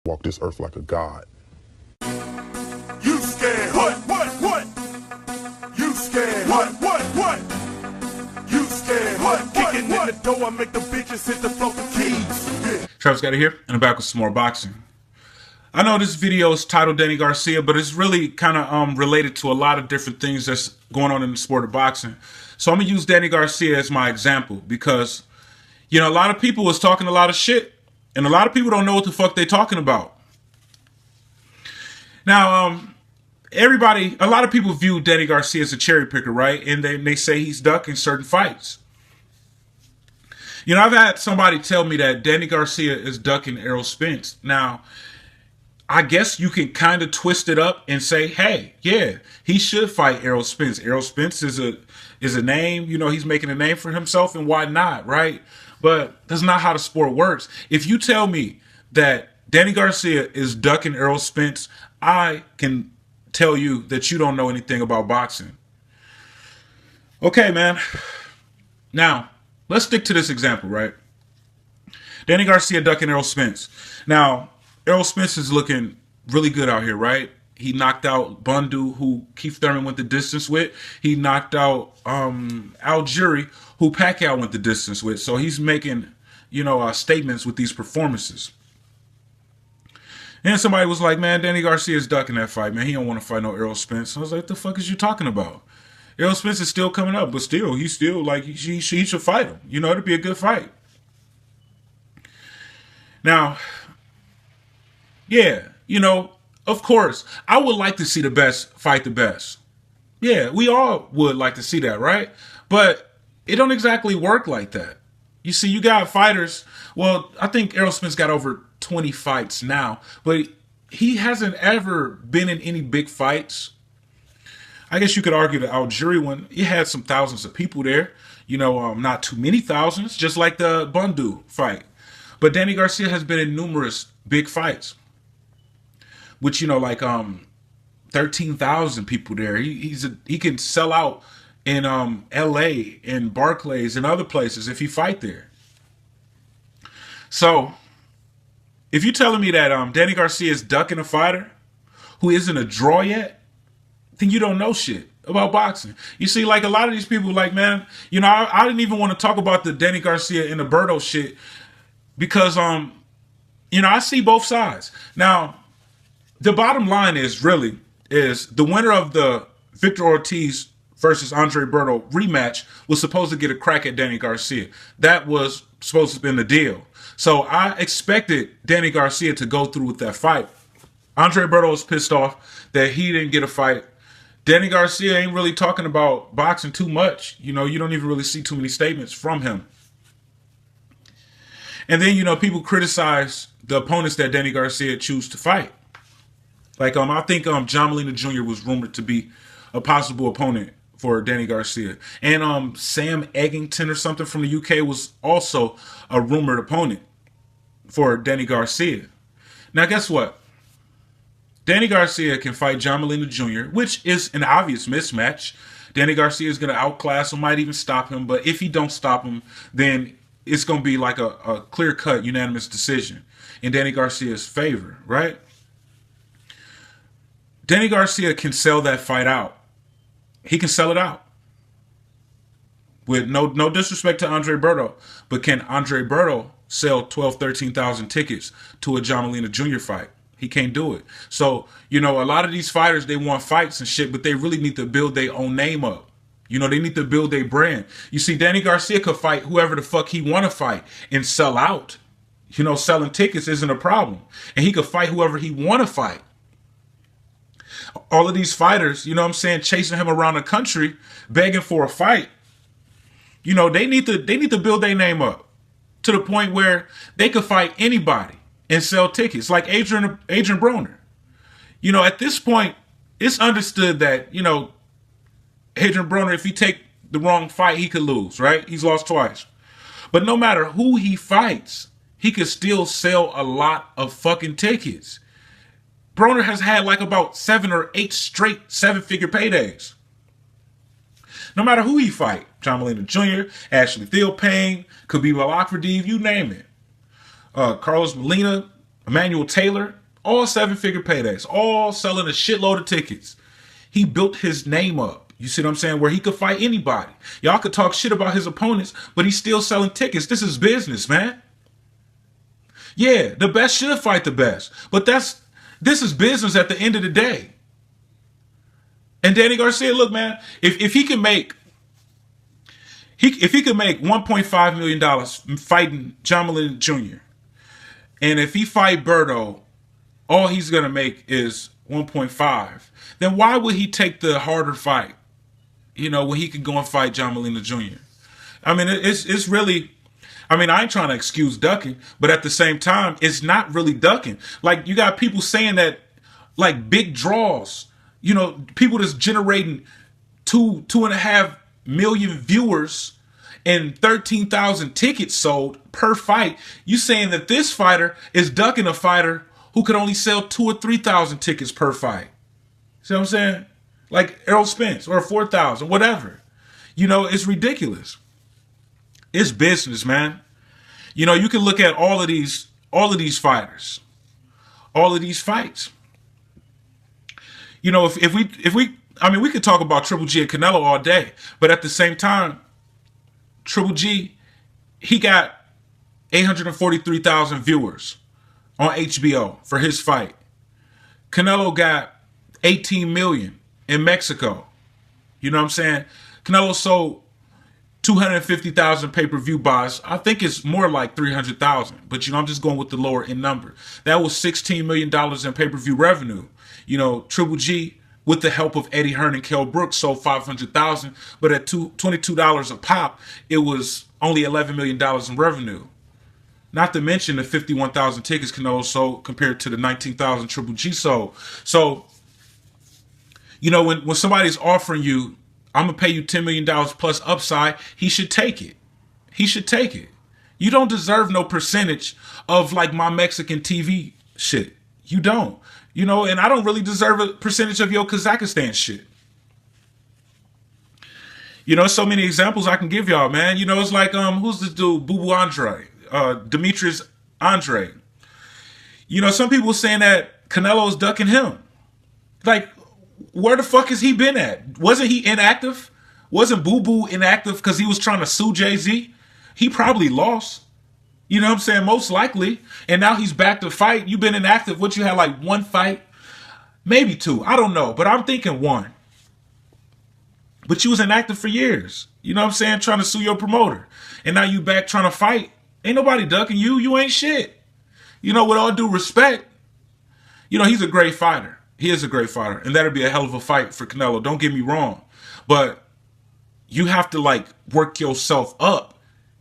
walk this earth like a god. You scared? What? You scared? What? You scared? What? Kicking in the door, I make the bitches hit the floor for keys. Yeah. Travis Got it here, and I'm back with some more boxing. I know this video is titled Danny Garcia, but it's really kind of related to a lot of different things that's going on in the sport of boxing. So I'm gonna use Danny Garcia as my example because, you know, a lot of people was talking a lot of shit, and a lot of people don't know what the fuck they talking about. Now, a lot of people view Danny Garcia as a cherry picker, right? And they say he's ducking certain fights. You know, I've had somebody tell me that Danny Garcia is ducking Errol Spence. Now, I guess you can kind of twist it up and say, hey, yeah, he should fight Errol Spence. Errol Spence is a name, you know, he's making a name for himself, and why not, right? But that's not how the sport works. If you tell me that Danny Garcia is ducking Errol Spence, I can tell you that you don't know anything about boxing. Okay, man. Now, let's stick to this example, right? Danny Garcia ducking Errol Spence. Now, Errol Spence is looking really good out here, right? He knocked out Bundu, who Keith Thurman went the distance with. He knocked out Algieri, who Pacquiao went the distance with. So he's making, you know, statements with these performances. And somebody was like, man, Danny Garcia is ducking that fight, man. He don't want to fight no Errol Spence. I was like, what the fuck is you talking about? Errol Spence is still coming up, but still, he's still like, he should fight him. You know, it'd be a good fight. Now, yeah, you know, of course, I would like to see the best fight the best. Yeah, we all would like to see that, right? But it don't exactly work like that. You see, you got fighters. Well, I think Errol Spence got over 20 fights now, but he hasn't ever been in any big fights. I guess you could argue the Algieri one, it had some thousands of people there. You know, not too many thousands, just like the Bundu fight. But Danny Garcia has been in numerous big fights, which, you know, like 13,000 people there. He can sell out in LA and Barclays and other places if he fight there. So if you're telling me that Danny Garcia is ducking a fighter who isn't a draw yet, then you don't know shit about boxing. You see, like a lot of these people, like, man, you know, I didn't even want to talk about the Danny Garcia and the Berto shit because, you know, I see both sides. Now, the bottom line is the winner of the Victor Ortiz versus Andre Berto rematch was supposed to get a crack at Danny Garcia. That was supposed to have been the deal. So I expected Danny Garcia to go through with that fight. Andre Berto was pissed off that he didn't get a fight. Danny Garcia ain't really talking about boxing too much. You know, you don't even really see too many statements from him. And then, you know, people criticize the opponents that Danny Garcia choose to fight. Like, I think John Molina Jr. was rumored to be a possible opponent for Danny Garcia. And Sam Eggington or something from the UK was also a rumored opponent for Danny Garcia. Now, guess what? Danny Garcia can fight John Molina Jr., which is an obvious mismatch. Danny Garcia is going to outclass him, might even stop him. But if he don't stop him, then it's going to be like a clear-cut unanimous decision in Danny Garcia's favor, right? Danny Garcia can sell that fight out. He can sell it out. With no disrespect to Andre Berto, but can Andre Berto sell 12,000, 13,000 tickets to a John Molina Jr. fight? He can't do it. So, you know, a lot of these fighters, they want fights and shit, but they really need to build their own name up. You know, they need to build their brand. You see, Danny Garcia could fight whoever the fuck he want to fight and sell out. You know, selling tickets isn't a problem. And he could fight whoever he want to fight. All of these fighters, you know what I'm saying, chasing him around the country, begging for a fight. You know, they need to build their name up to the point where they could fight anybody and sell tickets, like Adrian Broner. You know, at this point, it's understood that, you know, Adrian Broner, if he take the wrong fight, he could lose, right? He's lost twice. But no matter who he fights, he could still sell a lot of fucking tickets. Broner has had like about 7 or 8 straight 7-figure paydays. No matter who he fight, John Molina Jr., Ashley Theopane, Khabib Al-Akbardiv, you name it. Carlos Molina, Emmanuel Taylor, all 7-figure paydays, all selling a shitload of tickets. He built his name up. You see what I'm saying? Where he could fight anybody. Y'all could talk shit about his opponents, but he's still selling tickets. This is business, man. Yeah, the best should fight the best. But this is business at the end of the day. And Danny Garcia, look, man, if he can make $1.5 million fighting John Molina Jr., and if he fight Berto, all he's gonna make is 1.5, then why would he take the harder fight? You know, when he can go and fight John Molina Jr. I mean, it's really, I mean, I ain't trying to excuse ducking, but at the same time, it's not really ducking. Like, you got people saying that, like, big draws, you know, people that's generating 2.5 million viewers and 13,000 tickets sold per fight. You saying that this fighter is ducking a fighter who could only sell 2,000 or 3,000 tickets per fight. See what I'm saying? Like Errol Spence or 4,000, whatever. You know, it's ridiculous. It's business, man. You know, you can look at all of these fighters, all of these fights. You know, if we, I mean, we could talk about Triple G and Canelo all day, but at the same time, Triple G, he got 843,000 viewers on HBO for his fight. Canelo got 18 million in Mexico. You know what I'm saying? Canelo sold 250,000 pay-per-view buys. I think it's more like 300,000, but you know, I'm just going with the lower end number. That was $16 million in pay-per-view revenue. You know, Triple G, with the help of Eddie Hearn and Kell Brooks, sold 500,000, but at $22 a pop, it was only $11 million in revenue. Not to mention the 51,000 tickets Canelo sold compared to the 19,000 Triple G sold. So, you know, when somebody's offering you, I'm going to pay you $10 million plus upside, he should take it. He should take it. You don't deserve no percentage of, like, my Mexican TV shit. You don't. You know, and I don't really deserve a percentage of your Kazakhstan shit. You know, so many examples I can give y'all, man. You know, it's like, who's this dude? Boo Boo Andre. Demetrius Andre. You know, some people saying that Canelo's ducking him. Like, where the fuck has he been at? Wasn't he inactive? Wasn't Boo Boo inactive because he was trying to sue Jay-Z? He probably lost. You know what I'm saying? Most likely. And now he's back to fight. You've been inactive. What, you had like one fight? Maybe two. I don't know. But I'm thinking one. But you was inactive for years. You know what I'm saying? Trying to sue your promoter. And now you back trying to fight. Ain't nobody ducking you. You ain't shit. You know, with all due respect, you know, he's a great fighter. He is a great fighter. And that'll be a hell of a fight for Canelo. Don't get me wrong. But you have to, like, work yourself up.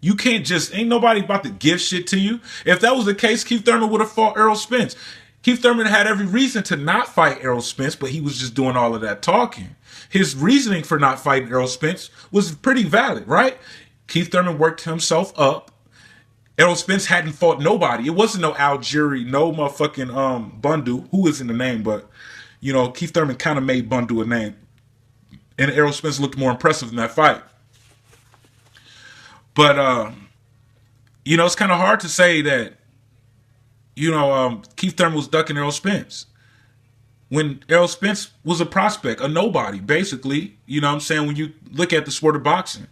You can't just, ain't nobody about to give shit to you. If that was the case, Keith Thurman would have fought Errol Spence. Keith Thurman had every reason to not fight Errol Spence, but he was just doing all of that talking. His reasoning for not fighting Errol Spence was pretty valid, right? Keith Thurman worked himself up. Errol Spence hadn't fought nobody. It wasn't no Algieri, no motherfucking Bundu, who is in the name, but, you know, Keith Thurman kind of made Bundu a name. And Errol Spence looked more impressive in that fight. But, you know, it's kind of hard to say that, you know, Keith Thurman was ducking Errol Spence. When Errol Spence was a prospect, a nobody, basically, you know what I'm saying, when you look at the sport of boxing.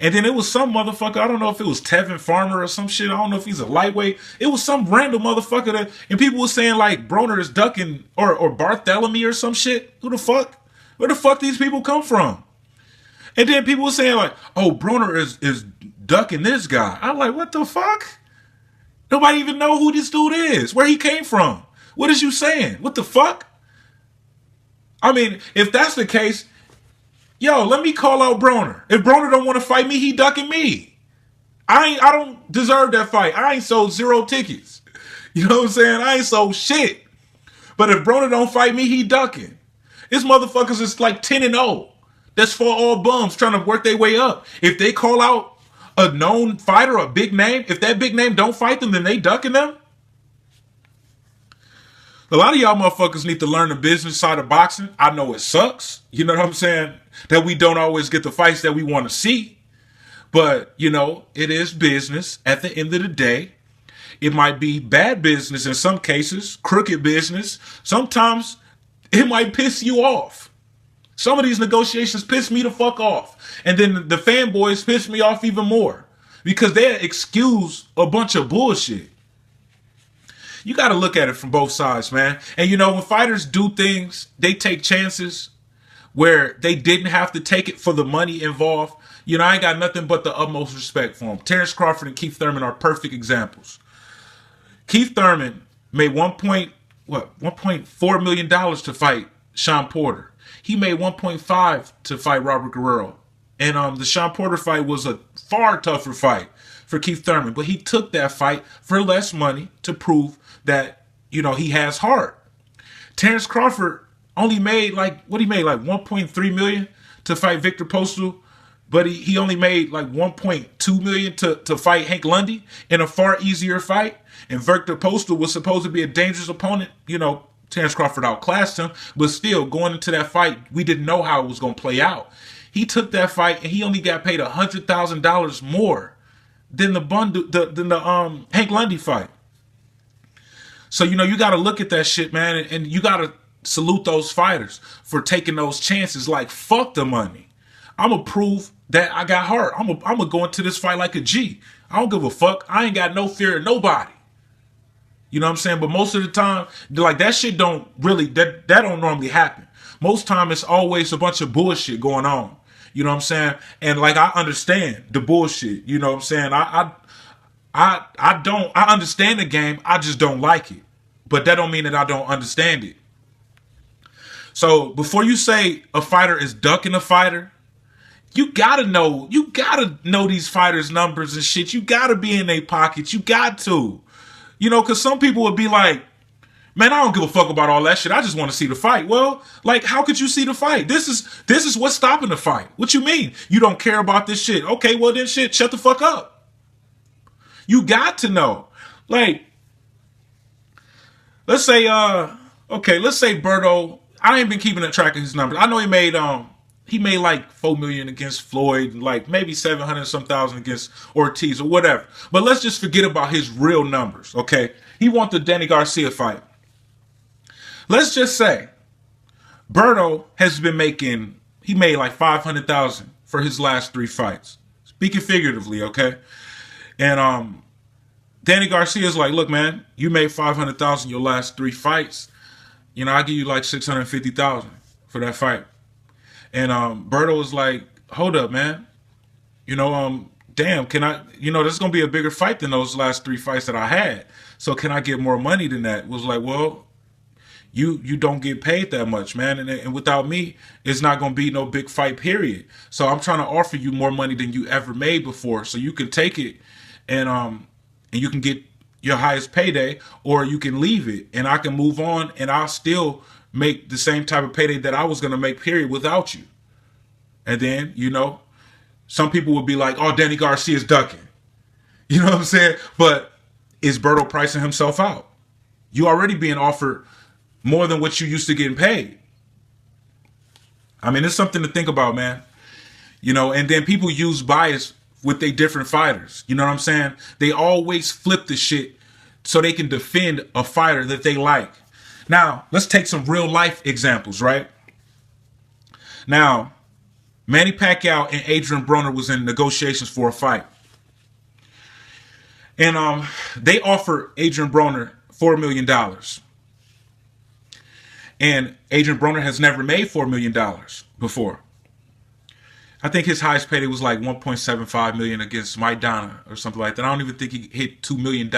And then it was some motherfucker, I don't know if it was Tevin Farmer or some shit, I don't know if he's a lightweight. It was some random motherfucker that, and people were saying like Broner is ducking, or Barthélemy or some shit. Who the fuck? Where the fuck these people come from? And then people were saying like, oh, Broner is ducking this guy. I'm like, what the fuck? Nobody even know who this dude is, where he came from. What is you saying? What the fuck? I mean, if that's the case, yo, let me call out Broner. If Broner don't want to fight me, he ducking me. I don't deserve that fight. I ain't sold 0 tickets. You know what I'm saying? I ain't sold shit. But if Broner don't fight me, he ducking. This motherfuckers is like 10-0. That's for all bums trying to work their way up. If they call out a known fighter, a big name, if that big name don't fight them, then they ducking them. A lot of y'all motherfuckers need to learn the business side of boxing. I know it sucks. You know what I'm saying? That we don't always get the fights that we want to see. But, you know, it is business at the end of the day. It might be bad business in some cases, crooked business. Sometimes it might piss you off. Some of these negotiations piss me the fuck off. And then the fanboys piss me off even more because they excuse a bunch of bullshit. You got to look at it from both sides, man. And you know, when fighters do things, they take chances where they didn't have to take it for the money involved. You know, I ain't got nothing but the utmost respect for them. Terrence Crawford and Keith Thurman are perfect examples. Keith Thurman made $1.4 million to fight Sean Porter. He made 1.5 to fight Robert Guerrero. And the Sean Porter fight was a far tougher fight for Keith Thurman. But he took that fight for less money to prove that, you know, he has heart. Terrence Crawford only made like 1.3 million to fight Victor Postal. But he only made like 1.2 million to fight Hank Lundy in a far easier fight. And Victor Postal was supposed to be a dangerous opponent. You know, Terrence Crawford outclassed him. But still, going into that fight, we didn't know how it was going to play out. He took that fight and he only got paid $100,000 more than the Hank Lundy fight. So, you know, you got to look at that shit, man. And you got to salute those fighters for taking those chances. Like, fuck the money. I'm going to prove that I got heart. I'm going to go into this fight like a G. I don't give a fuck. I ain't got no fear of nobody. You know what I'm saying? But most of the time, like, that shit don't really, that don't normally happen. Most time it's always a bunch of bullshit going on. You know what I'm saying? And like, I understand the bullshit. You know what I'm saying? I understand the game. I just don't like it. But that don't mean that I don't understand it. So before you say a fighter is ducking a fighter, you gotta know these fighters' numbers and shit. You gotta be in their pockets. You got to. You know, because some people would be like, man, I don't give a fuck about all that shit. I just want to see the fight. Well, like, how could you see the fight? This is what's stopping the fight. What you mean? You don't care about this shit. Okay, well then shit, shut the fuck up. You got to know. Like, let's say Berto, I ain't been keeping a track of his numbers. I know he made like 4 million against Floyd, and like maybe 700 some thousand against Ortiz or whatever. But let's just forget about his real numbers, okay? He won the Danny Garcia fight. Let's just say Berto has been he made like 500,000 for his last 3 fights. Speaking figuratively, okay? And Danny Garcia's like, look, man, you made 500,000 your last 3 fights. You know, I'll give you like 650,000 for that fight. And Berto was like, hold up, man. You know, damn, can I, you know, this is going to be a bigger fight than those last 3 fights that I had. So can I get more money than that? Was like, well, you don't get paid that much, man. And without me, it's not going to be no big fight, period. So I'm trying to offer you more money than you ever made before. So you can take it and you can get your highest payday, or you can leave it and I can move on and I'll still make the same type of payday that I was going to make, period, without you. And then, you know, some people would be like, oh, Danny Garcia's ducking. You know what I'm saying? But is Berto pricing himself out? You already being offered more than what you used to getting paid. I mean, it's something to think about, man. You know, and then people use bias with their different fighters. You know what I'm saying? They always flip the shit so they can defend a fighter that they like. Now, let's take some real life examples, right? Now, Manny Pacquiao and Adrian Broner was in negotiations for a fight. And they offered Adrian Broner $4 million. And Adrian Broner has never made $4 million before. I think his highest payday was like $1.75 million against Maidana or something like that. I don't even think he hit $2 million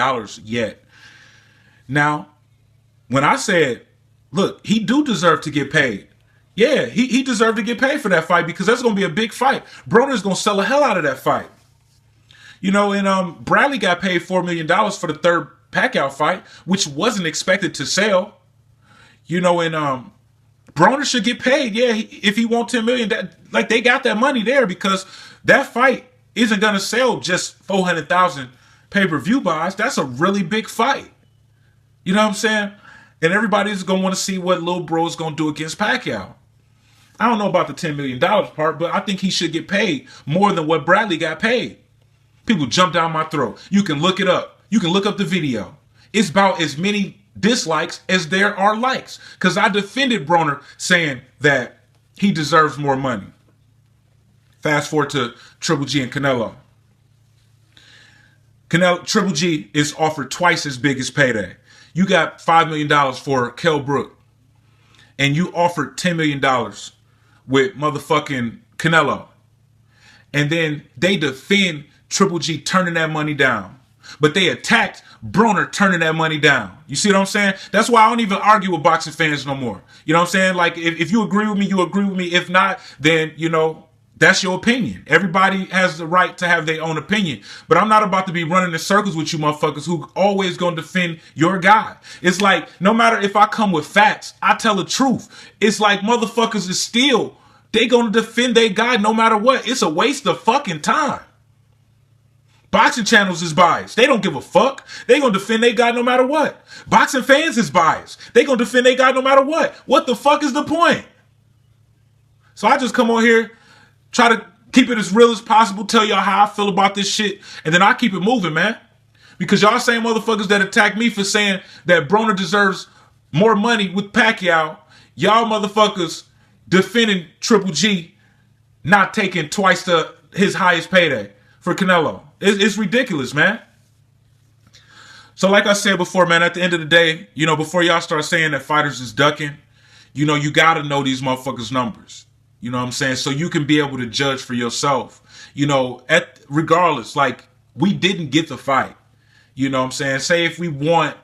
yet. Now, when I said, look, he do deserve to get paid. Yeah, he deserved to get paid for that fight because that's going to be a big fight. Broner's going to sell the hell out of that fight. You know, and Bradley got paid $4 million for the third Pacquiao fight, which wasn't expected to sell. You know, and Broner should get paid. Yeah, if he wants $10 million, like they got that money there because that fight isn't going to sell just 400,000 pay-per-view buys. That's a really big fight. You know what I'm saying? And everybody's going to want to see what Lil Bro is going to do against Pacquiao. I don't know about the $10 million part, but I think he should get paid more than what Bradley got paid. People jump down my throat. You can look it up. You can look up the video. It's about as many dislikes as there are likes. Because I defended Broner saying that he deserves more money. Fast forward to Triple G and Canelo. Triple G is offered twice as big as payday. You got $5 million for Kell Brook. And you offered $10 million with motherfucking Canelo. And then they defend Triple G turning that money down. But they attacked Broner turning that money down. You see what I'm saying? That's why I don't even argue with boxing fans no more. You know what I'm saying? Like, if you agree with me, you agree with me. If not, then, you know, that's your opinion. Everybody has the right to have their own opinion. But I'm not about to be running in circles with you motherfuckers who always gonna defend your guy. It's like, no matter if I come with facts, I tell the truth. It's like motherfuckers is still, they gonna defend their guy no matter what. It's a waste of fucking time. Boxing channels is biased. They don't give a fuck. They gonna defend their guy no matter what. Boxing fans is biased. They gonna defend their guy no matter what. What the fuck is the point? So I just come on here, try to keep it as real as possible, tell y'all how I feel about this shit, and then I keep it moving, man. Because y'all same motherfuckers that attack me for saying that Broner deserves more money with Pacquiao, y'all motherfuckers defending Triple G not taking twice his highest payday for Canelo. It's ridiculous, man. So like I said before, man, at the end of the day, you know, before y'all start saying that fighters is ducking, you know, you got to know these motherfuckers' numbers. You know what I'm saying? So you can be able to judge for yourself. You know, regardless, like, we didn't get the fight. You know what I'm saying? Say if we want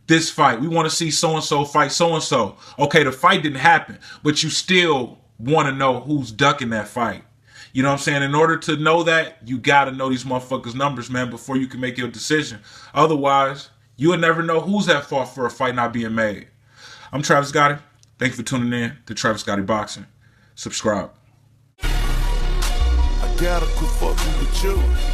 this fight, we want to see so-and-so fight so-and-so. Okay, the fight didn't happen, but you still want to know who's ducking that fight. You know what I'm saying? In order to know that, you got to know these motherfuckers' numbers, man, before you can make your decision. Otherwise, you'll never know who's at fault for a fight not being made. I'm Travis Gotti. Thank you for tuning in to Travis Gotti Boxing. Subscribe. I gotta quit fucking with you.